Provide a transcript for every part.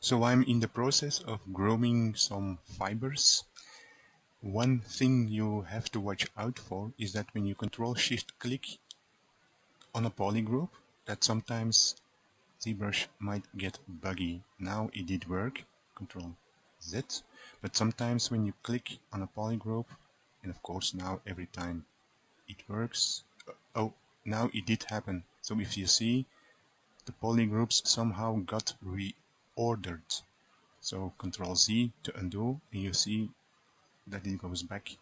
So I'm in the process of grooming some fibers. One thing you have to watch out for is that when you Control-Shift-Click on a polygroup, that sometimes ZBrush might get buggy. Now it did work, Control-Z, but sometimes when you click on a polygroup, and of course now every time it works, oh, now it did happen. So if you see, the polygroups somehow got reordered. So Control Z to undo, and you see that it goes back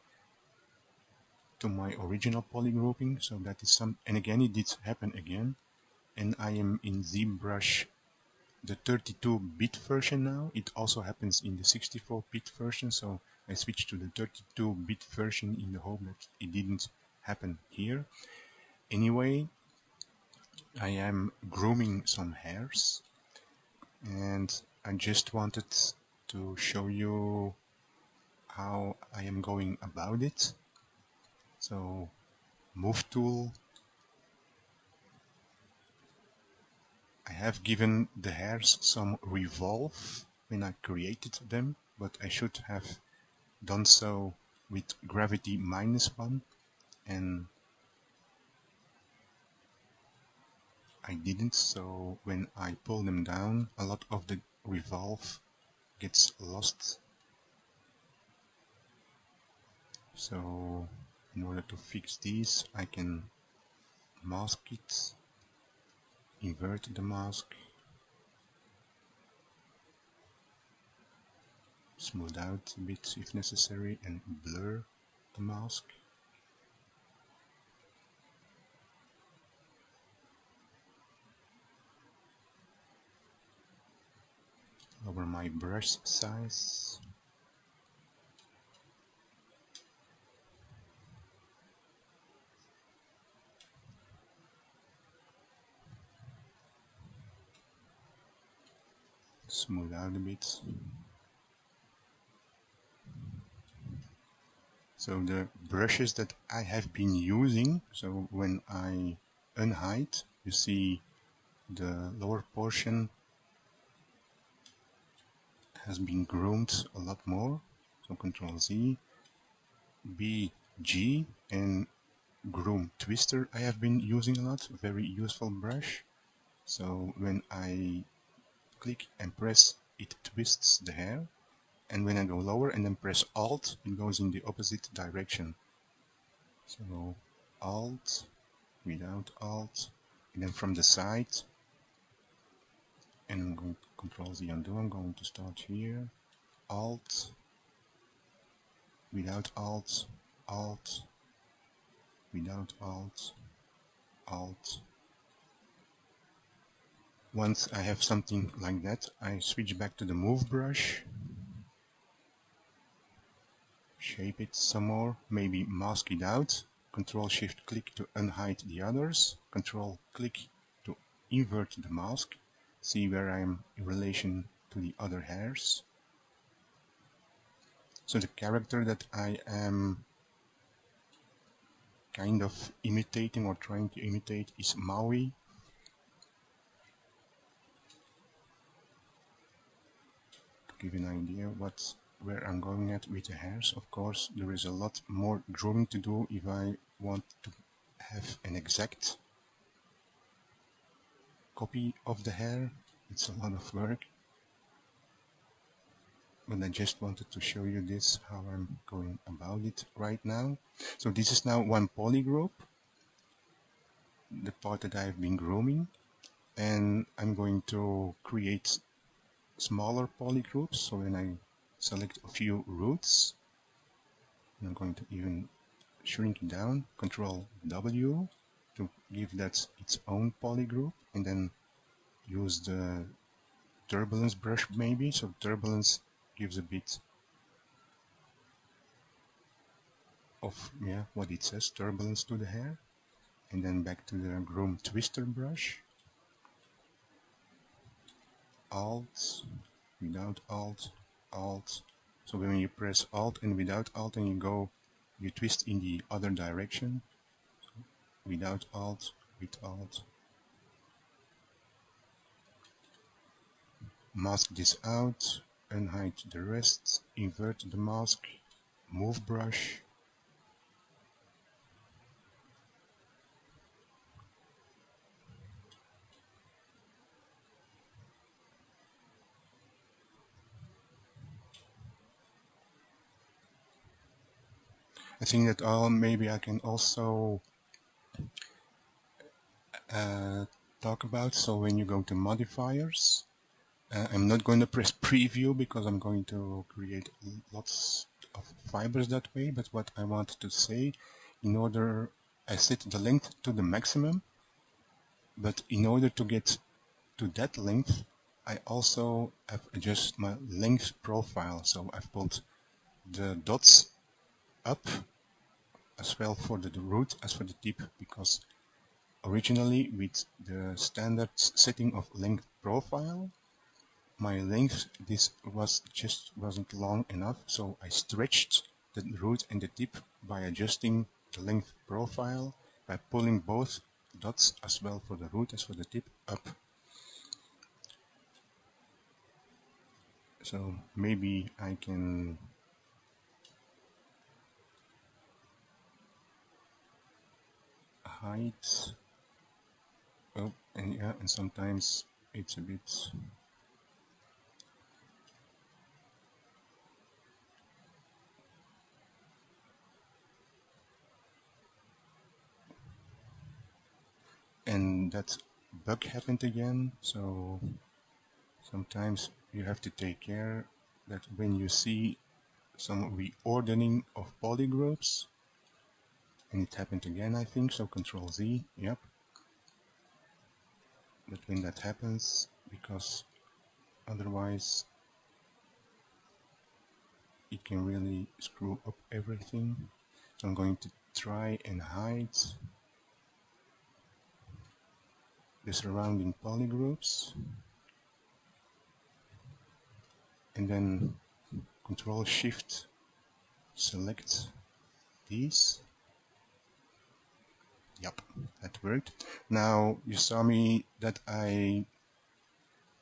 to my original polygrouping. So that is some, and again it did happen again, and I am in ZBrush the 32-bit version now. It also happens in the 64-bit version, so I switched to the 32-bit version in the hope that it didn't happen here. Anyway, I am grooming some hairs, and I just wanted to show you how I am going about it. So move tool, I have given the hairs some revolve when I created them, but I should have done so with gravity -1, and I didn't. So when I pull them down, a lot of the revolve gets lost. So in order to fix these, I can mask it, invert the mask, smooth out a bit if necessary, and blur the mask. Lower my brush size. Smooth out a bit. So the brushes that I have been using, so when I unhide, you see the lower portion has been groomed a lot more. So Control Z, B, G, and Groom Twister I have been using a lot, very useful brush. So when I click and press, it twists the hair, and when I go lower and then press Alt, it goes in the opposite direction. So Alt, without Alt, and then from the side, and I'm going to Control Z undo. I'm going to start here, Alt, without Alt, Alt, without Alt, Alt. Once I have something like that, I switch back to the Move brush, shape it some more, maybe mask it out, Control-Shift-Click to unhide the others, Control-Click to invert the mask, see where I am in relation to the other hairs. So the character that I am kind of imitating or trying to imitate is Maui. To give you an idea where I'm going at with the hairs, of course there is a lot more drawing to do if I want to have an exact copy of the hair. It's a lot of work, but I just wanted to show you this, how I'm going about it right now. So this is now one polygroup, the part that I've been grooming, and I'm going to create smaller polygroups. So when I select a few roots, I'm going to even shrink it down, Control W to give that its own polygroup, and then use the turbulence brush maybe. So turbulence gives a bit of, yeah, what it says, turbulence to the hair. And then back to the Groom Twister brush, Alt, without Alt, Alt. So when you press Alt and without Alt and you twist in the other direction, so without Alt, with Alt. mask this out, unhide the rest, invert the mask, move brush, I think that maybe I can also talk about, so when you go to modifiers, I'm not going to press preview because I'm going to create lots of fibers that way, but what I want to say, I set the length to the maximum, but in order to get to that length, I also have adjusted my length profile. So I've pulled the dots up as well for the root as for the tip, because originally with the standard setting of length profile, my length wasn't long enough, so I stretched the root and the tip by adjusting the length profile by pulling both dots as well for the root as for the tip up. So maybe I can hide. Oh, and yeah, and sometimes it's a bit. And that bug happened again, so sometimes you have to take care that when you see some reordering of polygroups, and it happened again, I think, so Control Z, yep. But when that happens, because otherwise it can really screw up everything. So I'm going to try and hide the surrounding polygroups, and then Control Shift select these. Yep, that worked. Now you saw me that I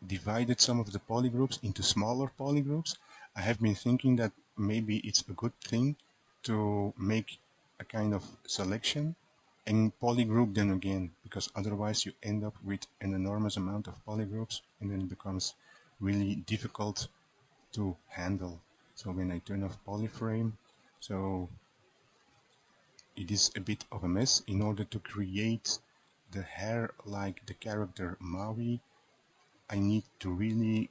divided some of the polygroups into smaller polygroups. I have been thinking that maybe it's a good thing to make a kind of selection and polygroup them again, because otherwise you end up with an enormous amount of polygroups and then it becomes really difficult to handle. So when I turn off polyframe, so it is a bit of a mess. In order to create the hair like the character Maui, I need to really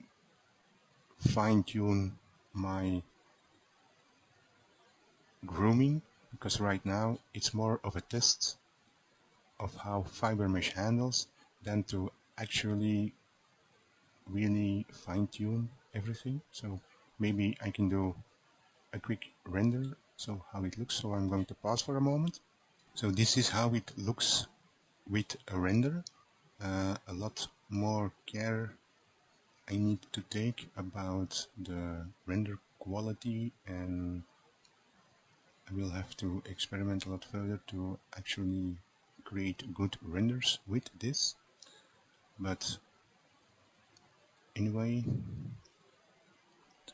fine-tune my grooming, because right now it's more of a test of how FiberMesh handles than to actually really fine-tune everything. So maybe I can do a quick render, so how it looks. So I'm going to pause for a moment. So this is how it looks with a render. A lot more care I need to take about the render quality, and I will have to experiment a lot further to actually create good renders with this. But anyway,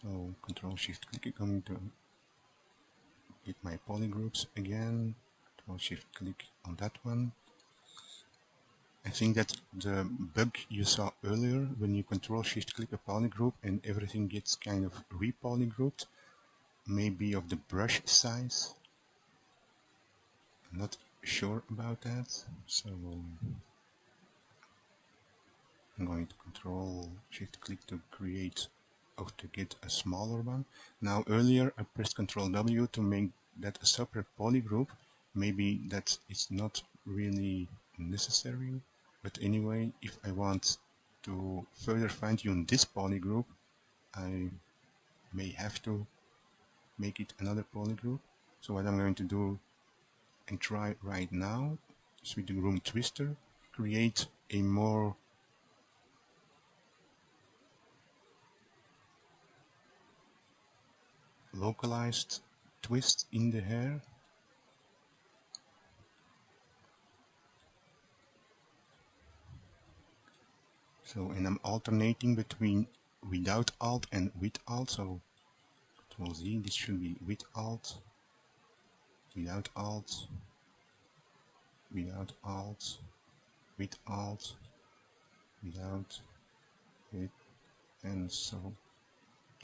so Control Shift click, I'm going to hit my polygroups again, Control Shift click on that one. I think that the bug you saw earlier, when you Control Shift click a polygroup and everything gets kind of repolygrouped, maybe of the brush size. I'm not sure about that, so I'm going to Control Shift click to create or to get a smaller one. Now earlier I pressed Control W to make that a separate polygroup. Maybe that is not really necessary, but anyway, if I want to further fine-tune this polygroup, I may have to make it another polygroup. So what I'm going to do and try right now is with the Groom Twister, create a more localized twist in the hair. So, and I'm alternating between without Alt and with Alt, so Control Z, this should be with Alt, without Alt, without Alt, with Alt, without, with, and so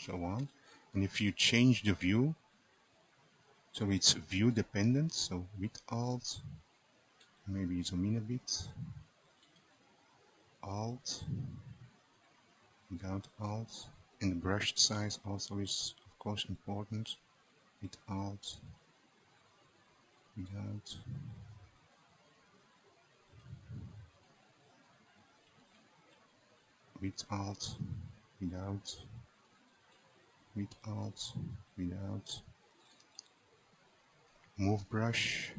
on. And if you change the view, so it's view dependent, so with Alt, maybe zoom in a bit, Alt, without Alt, and the brush size also is of course important, with Alt, without, with Alt, without, with Alt, without, move brush.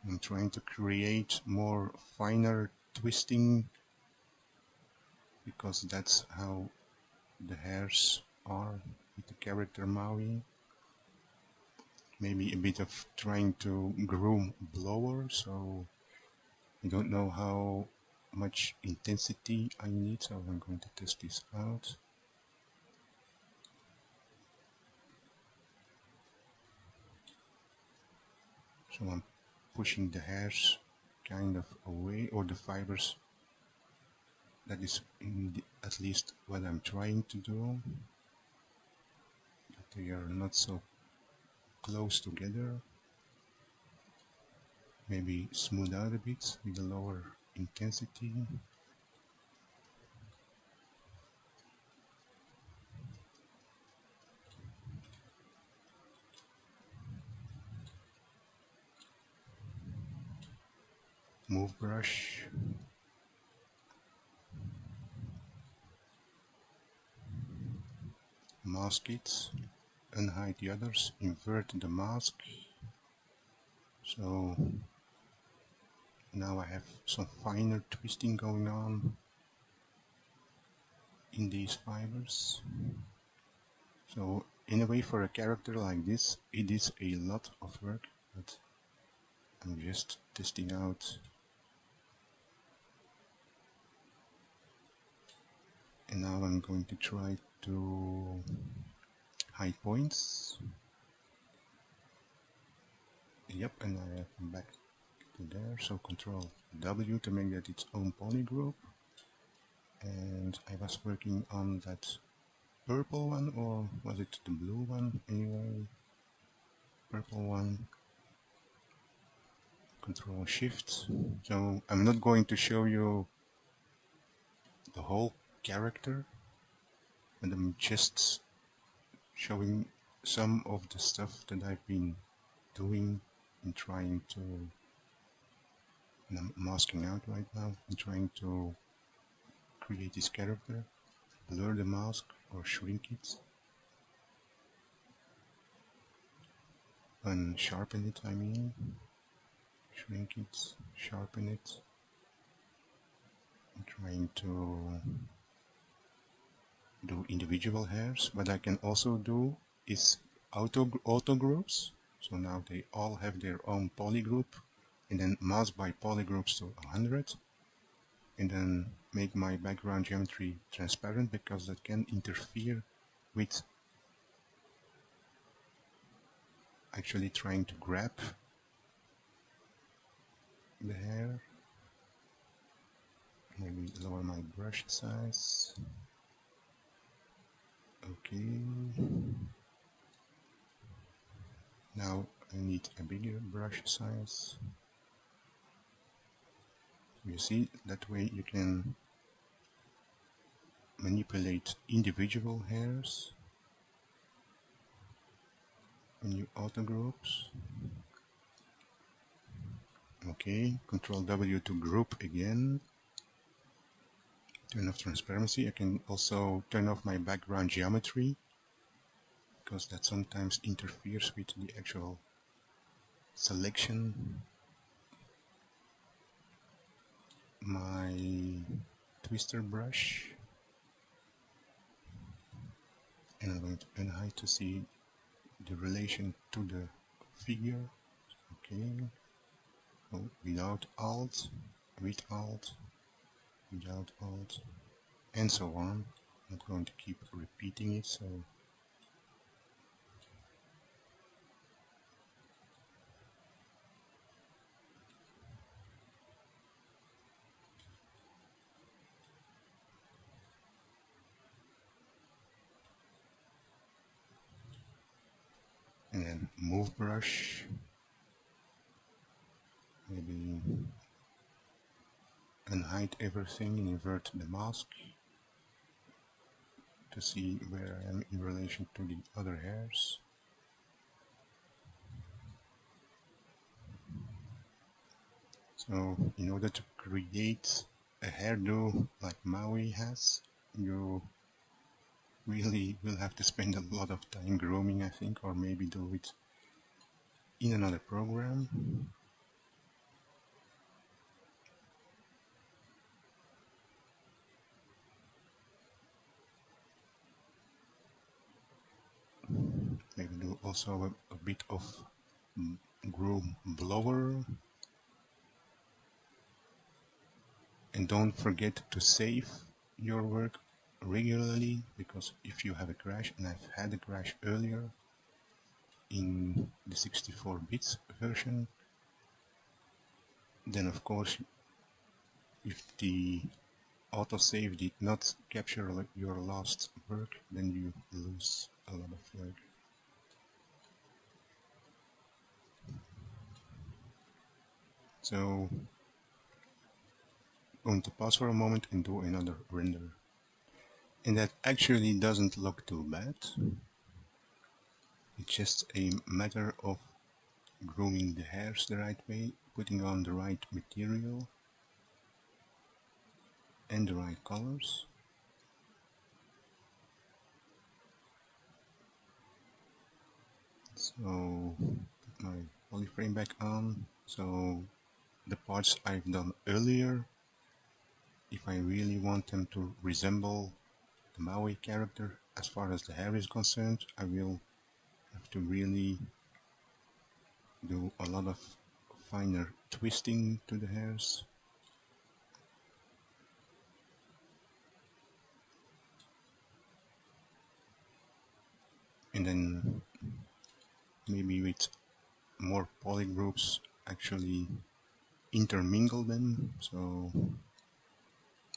I'm trying to create more finer twisting because that's how the hairs are with the character Maui. Maybe a bit of trying to groom blower, so I don't know how much intensity I need, so I'm going to test this out. So I'm pushing the hairs kind of away, or the fibers. That is at least what I'm trying to do. But they are not so close together. Maybe smooth out a bit with a lower intensity. Move brush. Mask it. Unhide the others. Invert the mask. So now I have some finer twisting going on in these fibers. So in a way, for a character like this, it is a lot of work, but I'm just testing out. And now I'm going to try to hide points. Yep, and I have back to there, so Control W to make that its own polygroup. And I was working on that purple one, or was it the blue one? Anyway, purple one. Control Shift. So I'm not going to show you the whole character, but I'm just showing some of the stuff that I've been doing and trying to, and I'm masking out right now, and trying to create this character, blur the mask or shrink it, and sharpen it, I mean, shrink it, sharpen it. I'm trying to do individual hairs. What I can also do is auto groups. So now they all have their own polygroup, and then mask by polygroups to 100, and then make my background geometry transparent, because that can interfere with actually trying to grab the hair. Maybe lower my brush size. Okay. Now I need a bigger brush size. You see, that way you can manipulate individual hairs when you auto groups. Okay, Control W to group again. Turn off transparency. I can also turn off my background geometry, because that sometimes interferes with the actual selection. My twister brush, and I'm going to unhide to see the relation to the figure. Okay, so without Alt, with Alt, without alt, and so on. I'm not going to keep repeating it, so and then move brush, maybe unhide everything and invert the mask to see where I am in relation to the other hairs. So in order to create a hairdo like Maui has, you really will have to spend a lot of time grooming, I think, or maybe do it in another program. Maybe do also a bit of groom blower. And don't forget to save your work regularly, because if you have a crash, and I've had a crash earlier in the 64-bit version, then of course if the autosave did not capture your last work, then you lose a lot of work. So I'm going to pause for a moment and do another render. And that actually doesn't look too bad. It's just a matter of grooming the hairs the right way, putting on the right material and the right colors. So put my polyframe back on. So the parts I've done earlier, if I really want them to resemble the Maui character as far as the hair is concerned, I will have to really do a lot of finer twisting to the hairs. And then maybe with more poly groups actually intermingle them, so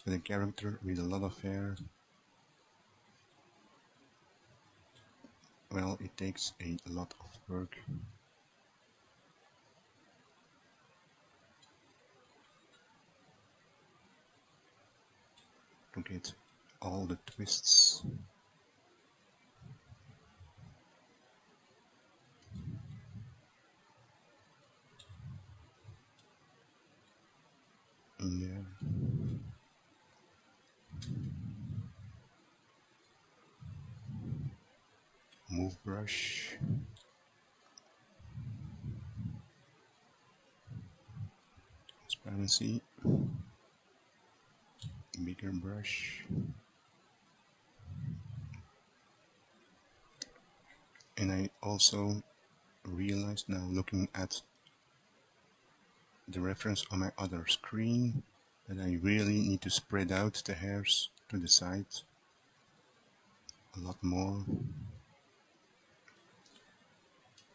the character with a lot of hair, well, it takes a lot of work. To get all the twists. In there. Move brush. Transparency. Bigger brush. And I also realized now, looking at the reference on my other screen, that I really need to spread out the hairs to the side a lot more.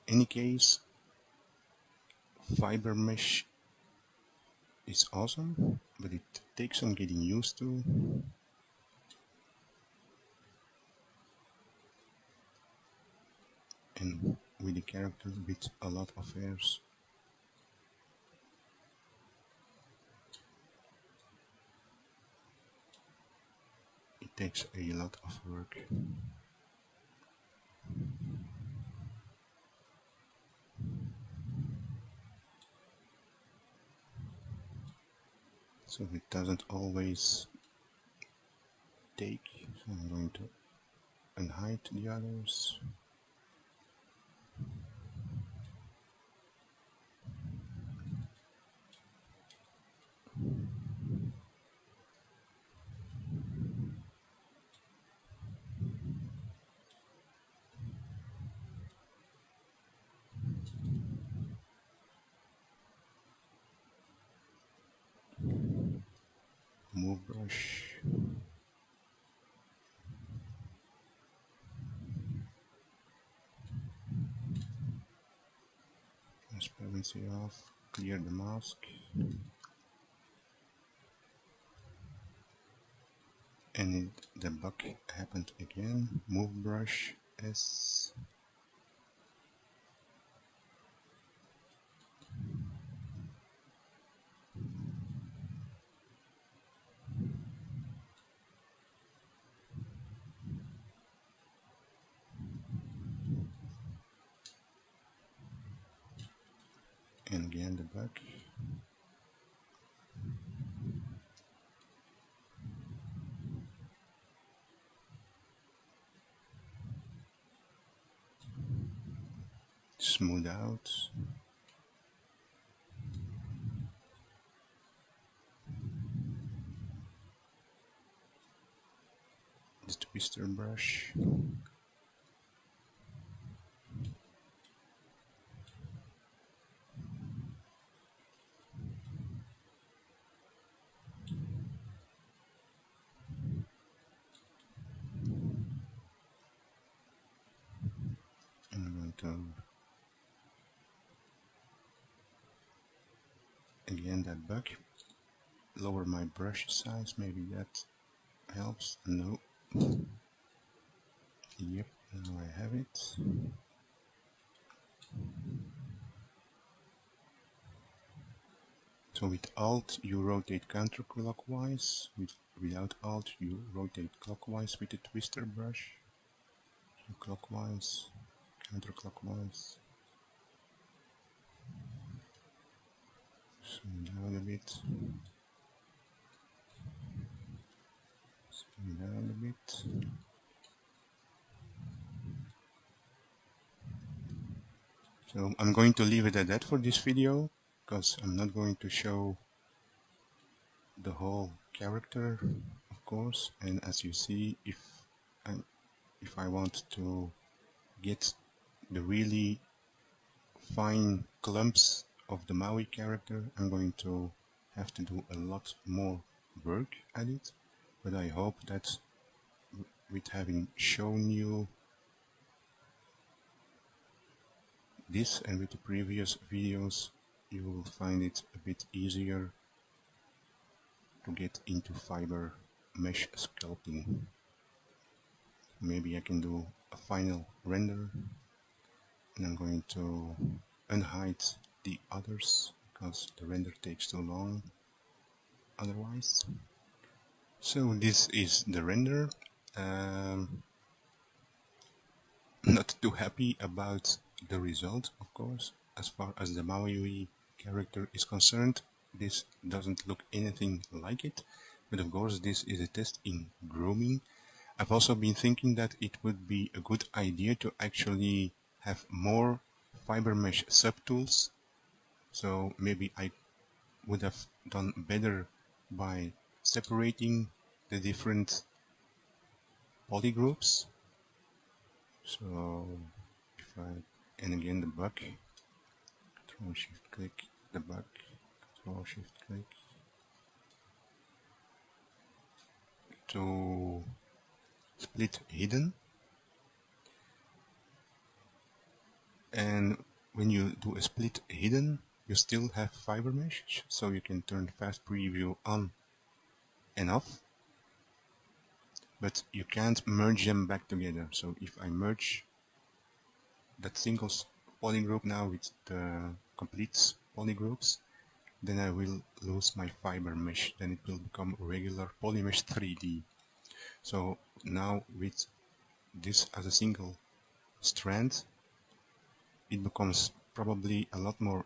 In any case, FIBERMESH is awesome, but it takes some getting used to. And with the character with a lot of hairs, it takes a lot of work. So it doesn't always take, so I'm going to unhide the others. move brush, transparency off, clear the mask, and the bug happened again. Move brush S, and again the bug. Smooth out. The twister brush. I'm going to again that bug. Lower my brush size, maybe that helps. No. Yep, now I have it. So with Alt you rotate counterclockwise, without Alt you rotate clockwise with the twister brush. Clockwise, counterclockwise. Zoom down a bit. Zoom down a bit. So I'm going to leave it at that for this video, because I'm not going to show the whole character, of course. And as you see, if I want to get the really fine clumps of the Maui character, I'm going to have to do a lot more work at it. But I hope that with having shown you this and with the previous videos, you will find it a bit easier to get into fiber mesh sculpting. Maybe I can do a final render, and I'm going to unhide the others because the render takes too long otherwise. So this is the render. Not too happy about the result, of course. As far as the Maui character is concerned, this doesn't look anything like it, but of course this is a test in grooming. I've also been thinking that it would be a good idea to actually have more FiberMesh subtools, so maybe I would have done better by separating the different polygroups. So if and again the bug, Control Shift click, the bug, Control Shift click, to split hidden. And when you do a split hidden, you still have FiberMesh, so you can turn fast preview on and off, but you can't merge them back together. So if I merge that single polygroup now with the complete polygroups, then I will lose my FiberMesh. Then it will become regular Polymesh 3D. So now with this as a single strand, it becomes probably a lot more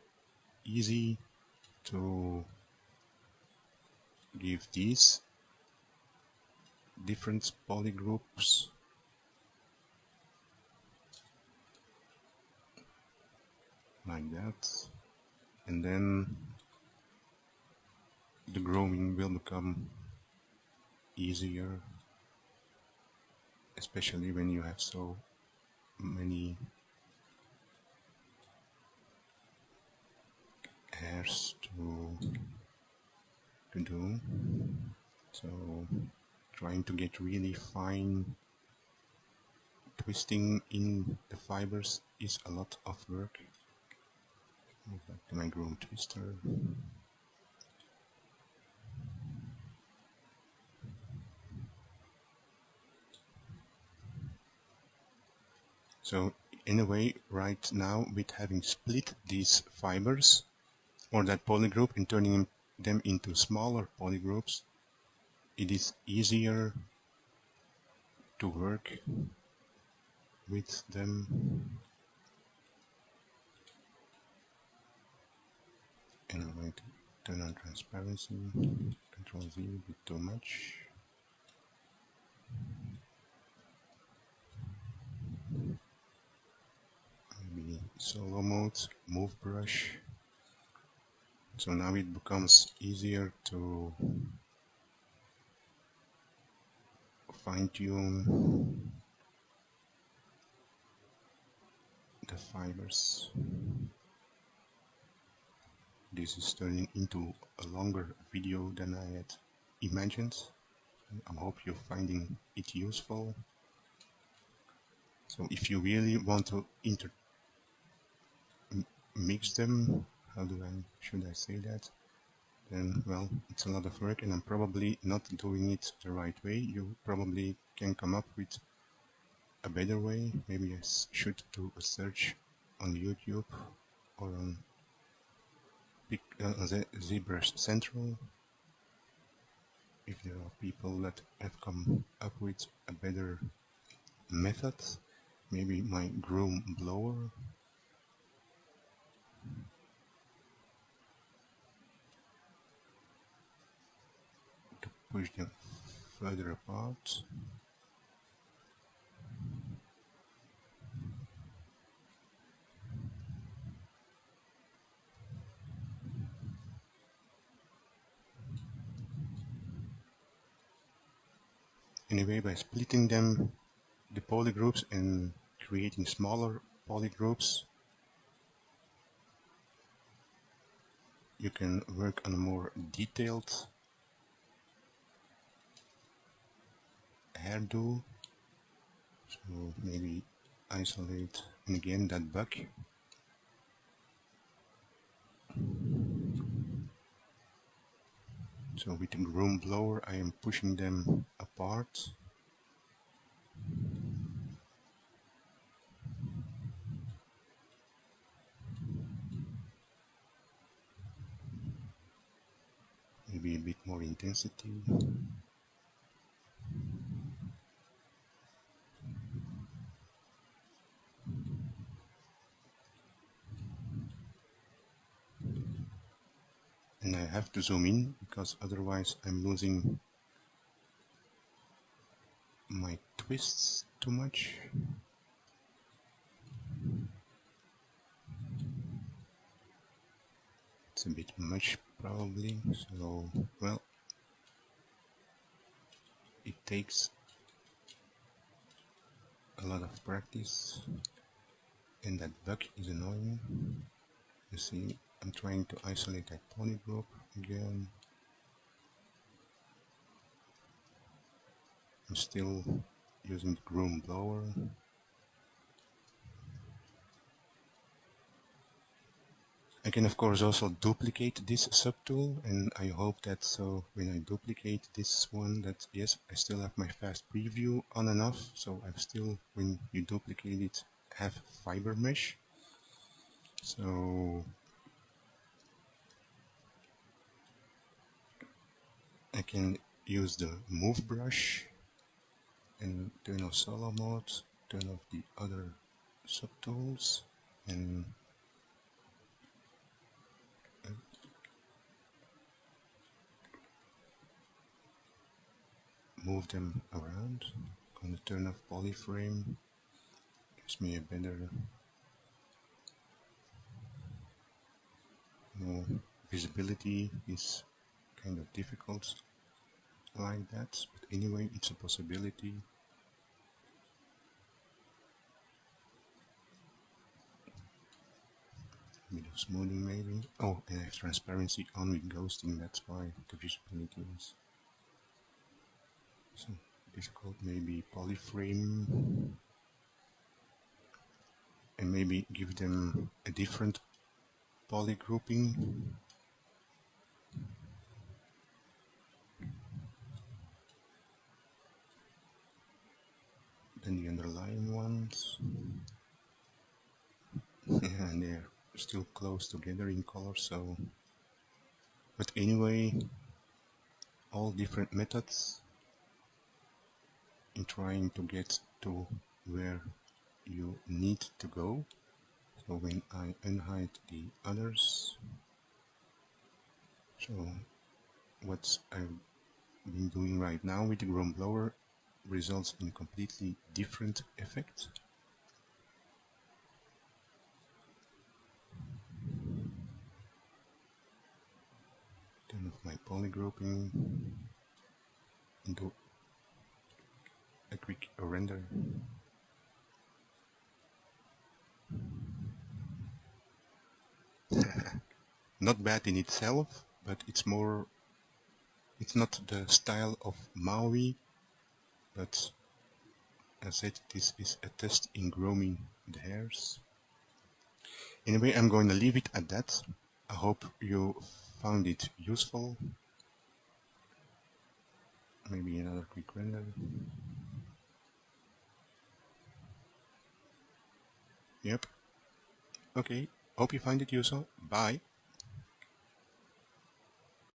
easy to give these different polygroups like that, and then the grooming will become easier, especially when you have so many hairs to do. So trying to get really fine twisting in the fibers is a lot of work. Move back to my Groom twister. So in a way, right now, with having split these fibers or that polygroup and turning them into smaller polygroups, it is easier to work with them. And I'm going to turn on transparency, Control Z, a bit too much. Maybe solo mode, move brush. So now it becomes easier to fine-tune the fibers. This is turning into a longer video than I had imagined. I hope you're finding it useful. So if you really want to mix them, should I say that? Then, well, it's a lot of work and I'm probably not doing it the right way. You probably can come up with a better way. Maybe I should do a search on YouTube or on ZBrush Central. If there are people that have come up with a better method, maybe my Groom blower. To push them further apart. Anyway, by splitting them, the polygroups, and creating smaller polygroups, you can work on a more detailed hairdo. So maybe isolate, and again that bug. So with the Groom blower I am pushing them apart. Maybe a bit more intensity. And I have to zoom in because otherwise I'm losing my twists too much. It's a bit much probably, so well, it takes a lot of practice, and that bug is annoying. You see, I'm trying to isolate that polygroup again. I'm still using the Groom blower. I can of course also duplicate this subtool, and I hope that so when I duplicate this one, that yes, I still have my fast preview on and off, so I've still, when you duplicate it, have fiber mesh. So I can use the move brush and turn off solo mode, turn off the other subtools, and move them around. I'm going to turn off polyframe, gives me a better visibility. Is kind of difficult like that, but anyway, it's a possibility. Bit of smoothing maybe. Oh, and I have transparency on with ghosting, that's why the visibility is So this called maybe polyframe, and maybe give them a different poly grouping. Then the underlying ones. Yeah, and they're still close together in color, so but anyway, all different methods in trying to get to where you need to go. So when I unhide the others, so what I've been doing right now with the Groom blower results in completely different effects. Turn off my poly grouping and do a quick render. Not bad in itself, but it's not the style of Maui, but as I said, this is a test in grooming the hairs. Anyway, I'm going to leave it at that. I hope you found it useful. Maybe another quick render. Yep. Okay, hope you find it useful. Bye.